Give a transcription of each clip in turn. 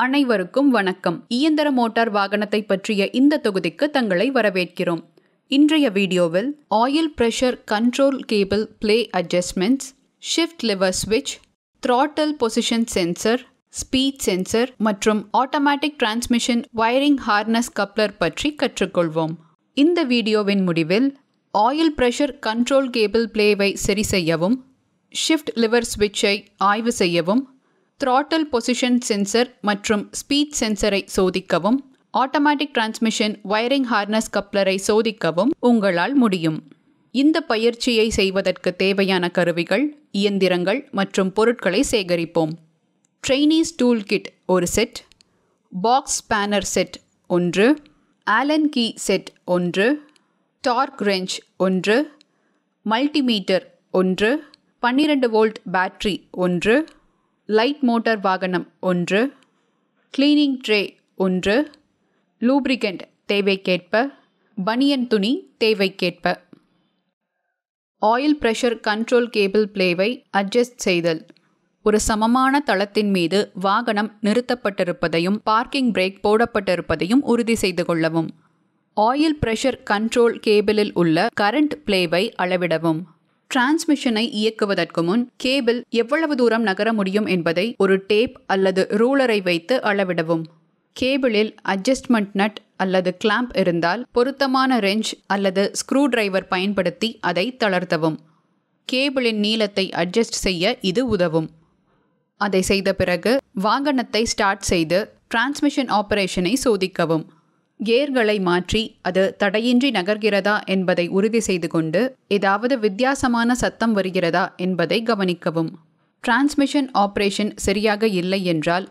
அனைவருக்கும் வணக்கம். இயந்திர மோட்டார் வாகனத்தை பற்றிய இந்த தொகுதிக்கு தங்களை வரவேற்கிறோம். இன்றைய வீடியோவில் oil pressure control cable play adjustments, shift lever ஸ்விட்ச், throttle position sensor, speed sensor மற்றும் automatic transmission wiring harness coupler பற்றி கற்றுக்கொள்வோம். இந்த வீடியோவின் முடிவில் ஆயில் பிரஷர் கண்ட்ரோல் கேபிள் பிளேவை சரி செய்யவும், ஷிஃப்ட் லிவர் ஸ்விட்சை ஆய்வு செய்யவும், த்ராட்டில் பொசிஷன் சென்சர் மற்றும் ஸ்பீட் சென்சரை சோதிக்கவும், ஆட்டோமேட்டிக் டிரான்ஸ்மிஷன் வயரிங் ஹார்னஸ் கப்ளரை சோதிக்கவும் உங்களால் முடியும். இந்த பயிற்சியை செய்வதற்கு தேவையான கருவிகள், இயந்திரங்கள் மற்றும் பொருட்களை சேகரிப்போம். ட்ரெய்னீஸ் டூல் கிட் ஒரு set, box spanner set 1, Allen key set 1, torque wrench 1, multimeter 1, 12 volt battery 1, light motor வாகனம் 1, கிளீனிங் ட்ரே 1, லூப்ரிகண்ட் தேவைக்கேற்ப, பனியன் துணி தேவைக்கேற்ப. ஆயில் பிரஷர் கண்ட்ரோல் கேபிள் பிளேவை அட்ஜஸ்ட் செய்தல். ஒரு சமமான தளத்தின் மீது வாகனம் நிறுத்தப்பட்டிருப்பதையும் பார்க்கிங் பிரேக் போடப்பட்டிருப்பதையும் உறுதி செய்து கொள்ளவும். ஆயில் பிரஷர் கண்ட்ரோல் கேபிளில் உள்ள கரண்ட் பிளேவை அளவிடவும். டிரான்ஸ்மிஷனை இயக்குவதற்கு முன் கேபிள் எவ்வளவு தூரம் நகர முடியும் என்பதை ஒரு டேப் அல்லது ரூலரை வைத்து அளவிடவும். கேபிளில் அட்ஜஸ்ட்மெண்ட் நட் அல்லது கிளாம்ப் இருந்தால் பொருத்தமான ரெஞ்ச் அல்லது ஸ்க்ரூ டிரைவர் பயன்படுத்தி அதை தளர்த்தவும். கேபிளின் நீளத்தை அட்ஜஸ்ட் செய்ய இது உதவும். அதை செய்த பிறகு வாகனத்தை ஸ்டார்ட் செய்து டிரான்ஸ்மிஷன் ஆபரேஷனை சோதிக்கவும். கியர்களை மாற்றி அது தடையின்றி நகர்கிறதா என்பதை உறுதி செய்து கொண்டு ஏதாவது வித்தியாசமான சத்தம் வருகிறதா என்பதை கவனிக்கவும். டிரான்ஸ்மிஷன் ஆபரேஷன் சரியாக இல்லை என்றால்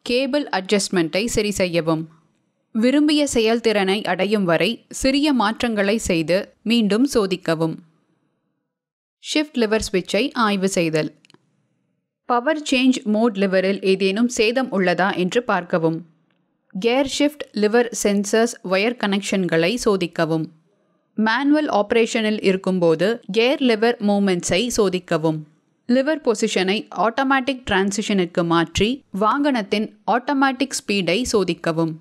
கேபிள் அட்ஜஸ்ட்மெண்ட்டை சரி செய்யவும். விரும்பிய செயல்திறனை அடையும் வரை சிறிய மாற்றங்களை செய்து மீண்டும் சோதிக்கவும். ஷிஃப்ட் லிவர் ஸ்விட்சை ஆய்வு செய்தல். பவர் சேஞ்ச் மோட் லிவரில் ஏதேனும் சேதம் உள்ளதா என்று பார்க்கவும். Gear shift lever sensors wire கனெக்ஷன்களை சோதிக்கவும். மேனுவல் ஆபரேஷனில் இருக்கும்போது கியர் லிவர் மூமெண்ட்ஸை சோதிக்கவும். லிவர் பொசிஷனை ஆட்டோமேட்டிக் டிரான்சிஷனுக்கு மாற்றி வாகனத்தின் ஆட்டோமேட்டிக் ஸ்பீடை சோதிக்கவும்.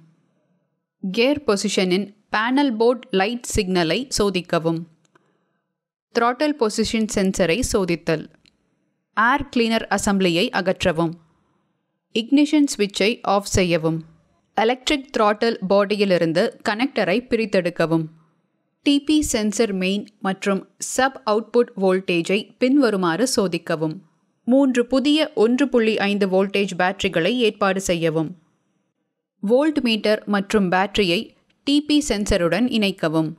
கியர் பொசிஷனின் பேனல் போர்ட் லைட் சிக்னலை சோதிக்கவும். த்ராட்டில் பொசிஷன் சென்சரை சோதித்தல். ஏர் கிளீனர் அசம்பிளியை அகற்றவும். இக்னிஷன் ஸ்விட்சை ஆஃப் செய்யவும். எலக்ட்ரிக் த்ராட்டில் பாடியிலிருந்து கனெக்டரை பிரித்தெடுக்கவும். டிபி சென்சர் மெயின் மற்றும் சப் அவுட்புட் வோல்டேஜை பின்வருமாறு சோதிக்கவும். 3 புதிய 1.5 வோல்டேஜ் பேட்டரிகளை ஏற்பாடு செய்யவும். வோல்ட் மீட்டர் மற்றும் பேட்டரியை டிபி சென்சருடன் இணைக்கவும்.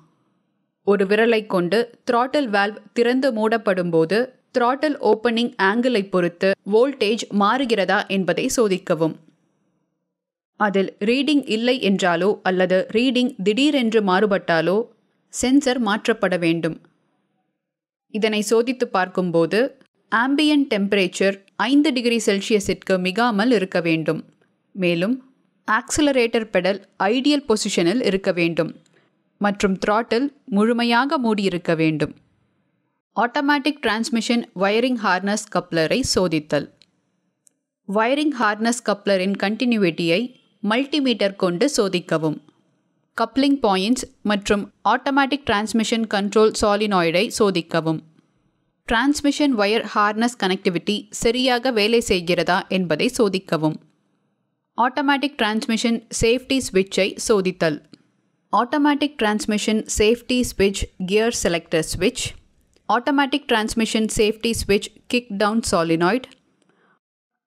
ஒரு விரலை கொண்டு த்ராட்டில் வால்வ் திறந்து மூடப்படும் போது த்ராட்டில் ஓப்பனிங் ஆங்கிளை பொறுத்து வோல்டேஜ் மாறுகிறதா என்பதை சோதிக்கவும். அதில் ரீடிங் இல்லை என்றாலோ அல்லது ரீடிங் திடீரென்று மாறுபட்டாலோ சென்சர் மாற்றப்பட வேண்டும். இதனை சோதித்து பார்க்கும்போது ஆம்பியன்ட் டெம்பரேச்சர் 5 டிகிரி செல்சியஸிற்கு மிகாமல் இருக்க வேண்டும். மேலும் ஆக்சிலரேட்டர் பெடல் ஐடியல் பொசிஷனில் இருக்க வேண்டும் மற்றும் த்ராட்டில் முழுமையாக மூடியிருக்க வேண்டும். ஆட்டோமேட்டிக் டிரான்ஸ்மிஷன் வயரிங் ஹார்னஸ் கப்ளரை சோதித்தல். வயரிங் ஹார்னஸ் கப்ளரின் கண்டினியூட்டியை மல்டிமீட்டர் கொண்டு சோதிக்கவும். கப்ளிங் பாயிண்ட்ஸ் மற்றும் ஆட்டோமேட்டிக் டிரான்ஸ்மிஷன் கண்ட்ரோல் சாலினாய்டை சோதிக்கவும். டிரான்ஸ்மிஷன் வயர் ஹார்னஸ் கனெக்டிவிட்டி சரியாக வேலை செய்கிறதா என்பதை சோதிக்கவும். Automatic transmission safety ஸ்விட்சை சோதித்தல். Automatic transmission safety ஸ்விட்ச் கியர் செலக்டர் ஸ்விட்ச், ஆட்டோமேட்டிக் டிரான்ஸ்மிஷன் சேஃப்டி ஸ்விட்ச் kick down solenoid,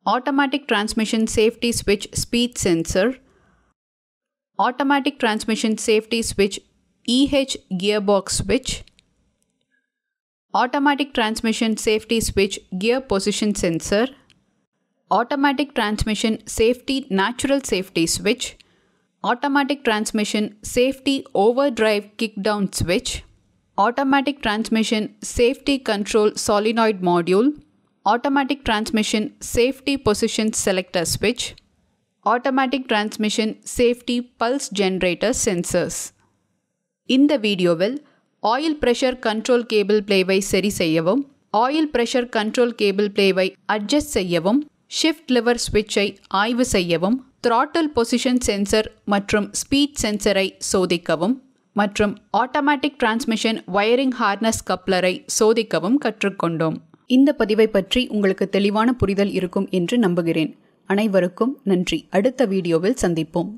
automatic transmission safety switch speed sensor, automatic transmission safety switch gearbox switch, automatic transmission safety switch gear position sensor, automatic transmission safety natural safety switch, automatic transmission safety overdrive kickdown switch, automatic transmission safety control solenoid module, automatic transmission safety position selector switch, automatic transmission safety pulse generator sensors. இந்த வீடியோவில் oil pressure control cable பிளேவை சரி செய்யவும், oil pressure control cable பிளேவை adjust செய்யவும், shift lever ஸ்விட்சை ஆய்வு செய்யவும், throttle பொசிஷன் சென்சர் மற்றும் ஸ்பீட் சென்சரை சோதிக்கவும் மற்றும் ஆட்டோமேட்டிக் டிரான்ஸ்மிஷன் வயரிங் ஹார்னஸ் கப்ளரை சோதிக்கவும் கற்றுக்கொண்டோம். இந்த பதிவை பற்றி உங்களுக்கு தெளிவான புரிதல் இருக்கும் என்று நம்புகிறேன். அனைவருக்கும் நன்றி. அடுத்த வீடியோவில் சந்திப்போம்.